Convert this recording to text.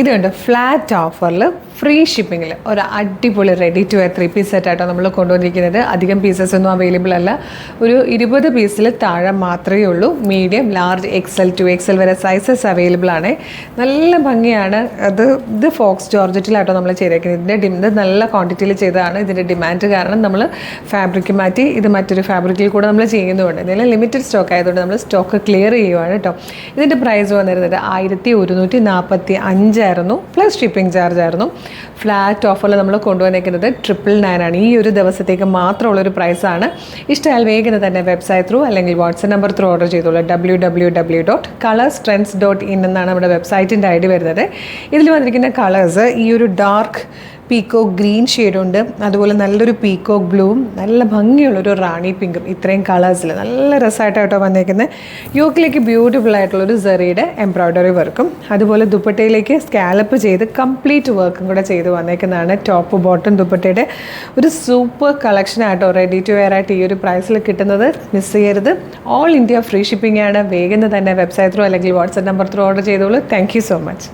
ഇതുണ്ട് ഫ്ലാറ്റ് ഓഫറിൽ ഫ്രീ ഷിപ്പിങ്ങിൽ ഒരു അടിപൊളി റെഡി ടു വെയർ 3 പീസ് സെറ്റായിട്ടോ നമ്മൾ കൊണ്ടുവന്നിരിക്കുന്നത്. അധികം പീസസ് ഒന്നും അവൈലബിൾ അല്ല. ഒരു 20 പീസിൽ താഴെ മാത്രമേ ഉള്ളൂ. മീഡിയം, ലാർജ്, XL 2XL വരെ സൈസസ് അവൈലബിൾ ആണ്. നല്ല ഭംഗിയാണ്. ഇത് ഫോക്സ് ജോർജറ്റിലായിട്ടോ നമ്മൾ ചെയ്തേക്കുന്നത്. ഇത് നല്ല ക്വാണ്ടിറ്റിയിൽ ചെയ്തതാണ്. ഇതിൻ്റെ ഡിമാൻഡ് കാരണം നമ്മൾ ഫാബ്രിക് മാറ്റി ഇത് മറ്റൊരു ഫാബ്രിക്കിൽ കൂടെ നമ്മൾ ചെയ്യുന്നുണ്ട്. ഇതിൽ ലിമിറ്റഡ് സ്റ്റോക്ക് ആയതുകൊണ്ട് നമ്മൾ സ്റ്റോക്ക് ക്ലിയർ ചെയ്യുവാണ് കേട്ടോ. ഇതിൻ്റെ പ്രൈസ് വന്നിരുന്നത് 1145 ആയിരുന്നു, പ്ലസ് ഷിപ്പിംഗ് ചാർജ് ആയിരുന്നു. ഫ്ലാറ്റ് ഓഫറിൽ നമ്മൾ കൊണ്ടുവന്നിരിക്കുന്നത് 999 ആണ്. ഈ ഒരു ദിവസത്തേക്ക് മാത്രമുള്ളൊരു പ്രൈസാണ്. ഇഷ്ടമായാൽ വേഗം തന്നെ വെബ്സൈറ്റ് ത്രൂ അല്ലെങ്കിൽ വാട്സ്ആപ്പ് നമ്പർ ത്രൂ ഓർഡർ ചെയ്തോളൂ. www.colorstrends.in എന്നാണ് നമ്മുടെ വെബ്സൈറ്റിൻ്റെ ID വരുന്നത്. ഇതിൽ വന്നിരിക്കുന്ന കളേഴ്സ് ഈ ഒരു ഡാർക്ക് പീക്കോക്ക് ഗ്രീൻ ഷെയ്ഡുണ്ട്, അതുപോലെ നല്ലൊരു പീക്കോക്ക് ബ്ലൂവും നല്ല ഭംഗിയുള്ളൊരു റാണി പിങ്കും. ഇത്രയും കളേഴ്സിൽ നല്ല രസമായിട്ടോ വന്നേക്കുന്നത്. യോക്കിലേക്ക് ബ്യൂട്ടിഫുൾ ആയിട്ടുള്ളൊരു സെറിയുടെ എംബ്രോയ്ഡറി വർക്കും അതുപോലെ ദുപ്പട്ടയിലേക്ക് സ്കാലപ്പ് ചെയ്ത് കംപ്ലീറ്റ് വർക്കും കൂടെ ചെയ്ത് വന്നേക്കുന്നതാണ്. ടോപ്പ് ബോട്ടം ദുപ്പട്ടയുടെ ഒരു സൂപ്പർ കളക്ഷനായിട്ടോ റെഡി ടു വെയർ ആയിട്ട് ഈ ഒരു പ്രൈസിൽ കിട്ടുന്നത്. മിസ് ചെയ്യരുത്. ഓൾ ഇന്ത്യ ഫ്രീ ഷിപ്പിംഗ് ആണ്. വേഗം തന്നെ വെബ്സൈറ്റ് ത്രൂ അല്ലെങ്കിൽ വാട്സ്ആപ്പ് നമ്പർ ത്രൂ ഓർഡർ ചെയ്തോളൂ. Thank you so much.